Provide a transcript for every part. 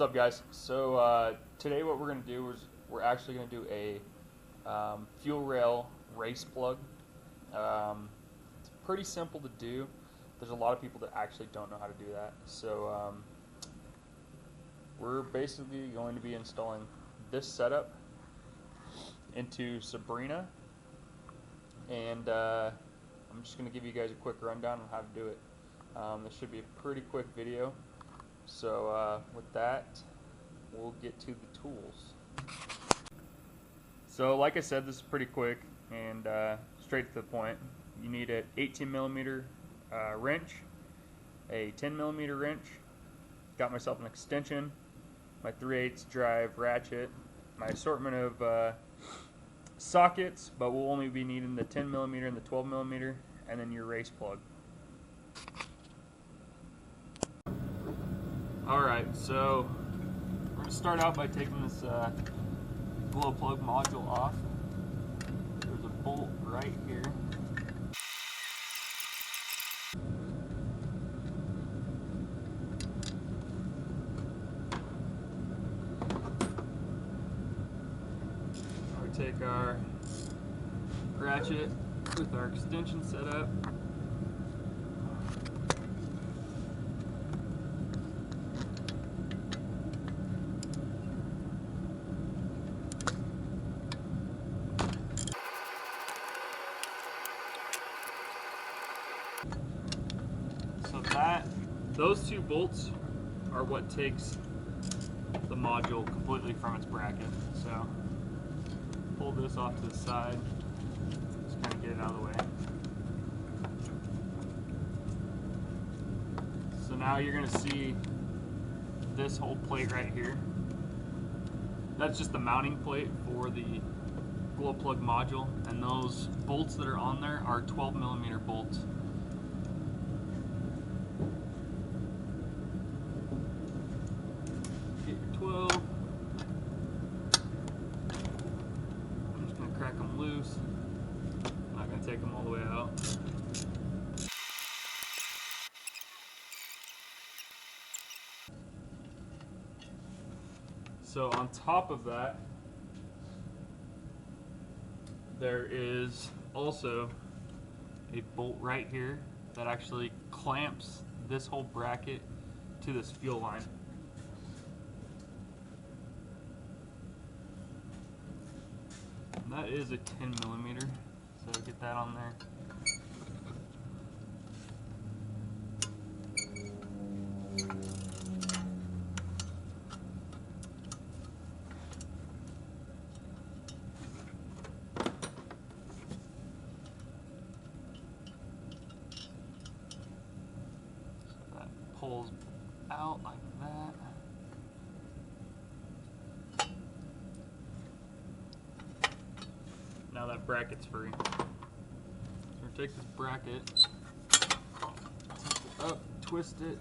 What's up, guys? So today what we're going to do is we're actually going to do a fuel rail race plug. It's pretty simple to do. There's a lot of people that actually don't know how to do that. So we're basically going to be installing this setup into Sabrina, and I'm just going to give you guys a quick rundown on how to do it. This should be a pretty quick video. So with that, we'll get to the tools. So like I said, this is pretty quick and straight to the point. You need an 18mm wrench, a 10mm wrench, got myself an extension, my 3/8 drive ratchet, my assortment of sockets, but we'll only be needing the 10mm and the 12mm, and then your race plug. Alright, so we're going to start out by taking this glow plug module off. There's a bolt right here. We take our ratchet with our extension set up. So those two bolts are what takes the module completely from its bracket. So pull this off to the side, just kind of get it out of the way. So now you're going to see this whole plate right here. That's just the mounting plate for the glow plug module, and those bolts that are on there are 12mm bolts. Get your 12. I'm just going to crack them loose. I'm not going to take them all the way out. So on top of that, there is also a bolt right here that actually clamps this whole bracket to this fuel line. And that is a 10mm, so get that on there. Pulls out like that. Now that bracket's free. So we're gonna take this bracket, tilt it up, twist it,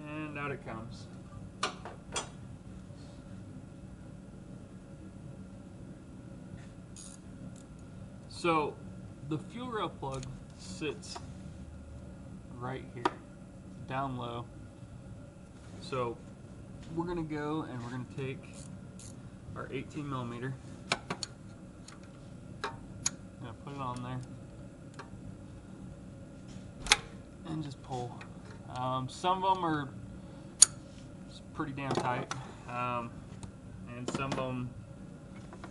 and out it comes. So the fuel rail plug sits right here, down low. So we're gonna go and we're gonna take our 18mm, gonna put it on there, and just pull. Some of them are pretty damn tight, and some of them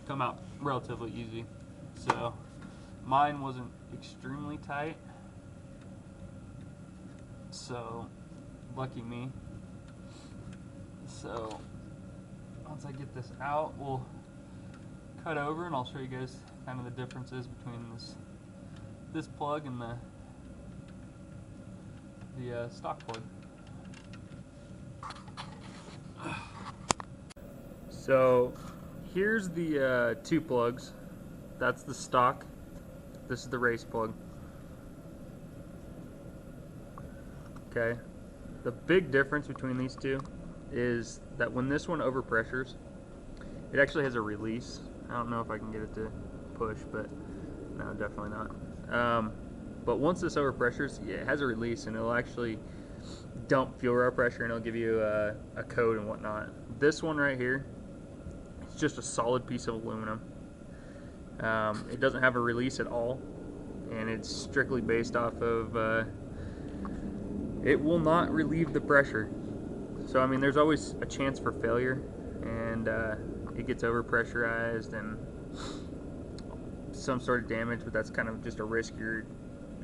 come out relatively easy. So mine wasn't extremely tight, so lucky me. So once I get this out, we'll cut over and I'll show you guys kind of the differences between this plug and the stock plug. So here's the two plugs. That's the stock. This is the race plug. Okay. The big difference between these two is that when this one overpressures, it actually has a release. I don't know if I can get it to push, but no, definitely not. But once this overpressures, yeah, it has a release, and it'll actually dump fuel rod pressure, and it'll give you a code and whatnot. This one right here, it's just a solid piece of aluminum. It doesn't have a release at all, and it's strictly based off of it will not relieve the pressure. So I mean, there's always a chance for failure, and it gets overpressurized and some sort of damage, but that's kind of just a risk you're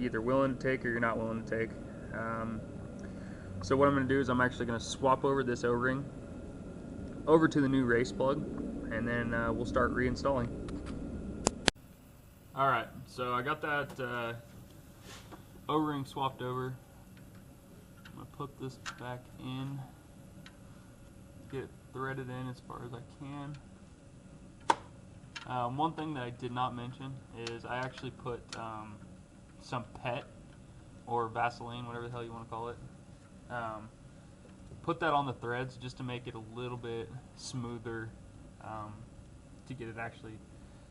either willing to take or you're not willing to take. So what I'm going to do is I'm actually going to swap over this O-ring over to the new race plug, and then we'll start reinstalling. Alright, so I got that O-ring swapped over. I'm going to put this back in, get it threaded in as far as I can. One thing that I did not mention is I actually put some PET or Vaseline, whatever the hell you want to call it. Put that on the threads just to make it a little bit smoother, to get it actually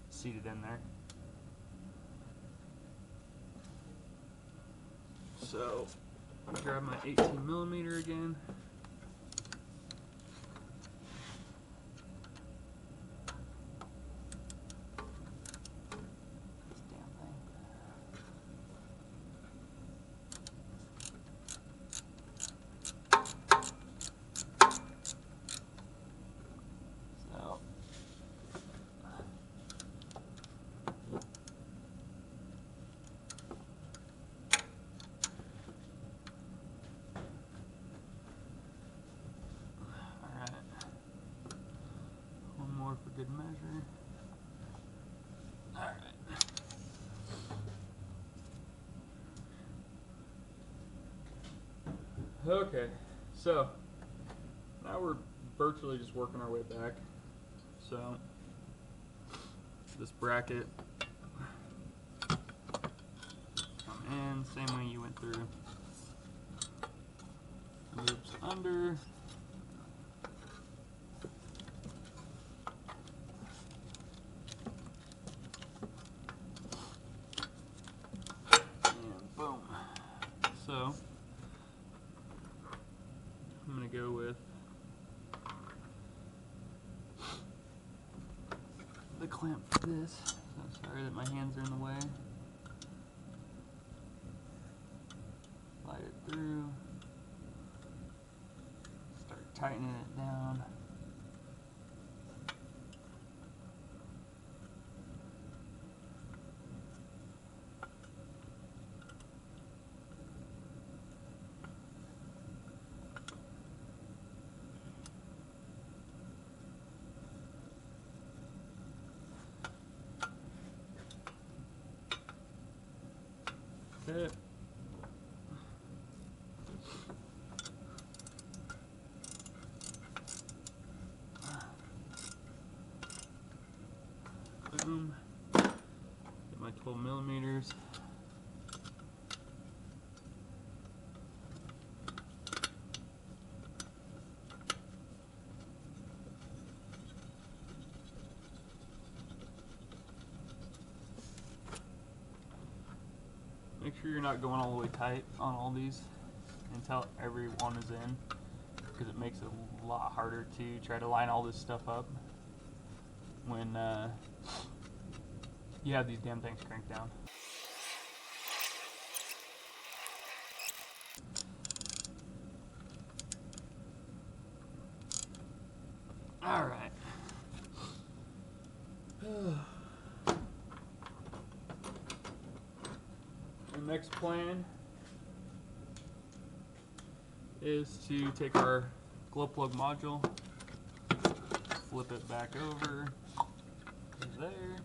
seated in there. So, I'll grab my 18mm again. For good measure. Alright. Okay, so now we're virtually just working our way back. So this bracket, come in, same way you went through. Loops under. So I'm going to go with the clamp for this. I'm sorry that my hands are in the way. Slide it through. Start tightening it down. Okay. Boom. Get my 12mm. Make sure you're not going all the way tight on all these until every one is in, because it makes it a lot harder to try to line all this stuff up when you have these damn things cranked down. All right. The next plan is to take our glow plug module, flip it back over to there,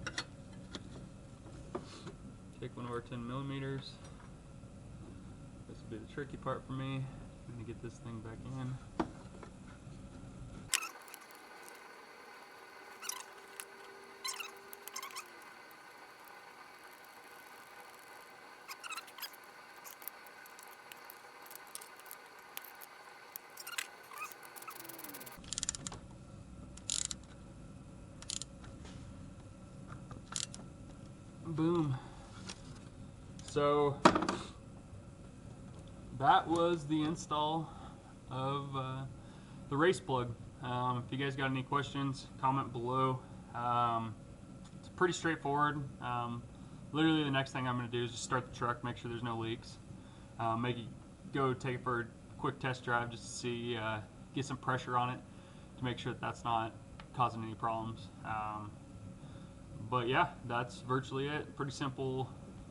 take one of our 10mm. This will be the tricky part for me. I'm going to get this thing back in. Boom. So that was the install of the race plug. If you guys got any questions, comment below. It's pretty straightforward. Literally the next thing I'm going to do is just start the truck, make sure there's no leaks. Maybe go take it for a quick test drive just to see, get some pressure on it to make sure that that's not causing any problems. But yeah, that's virtually it. Pretty simple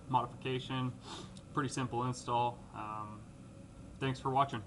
modification, pretty simple install. Thanks for watching.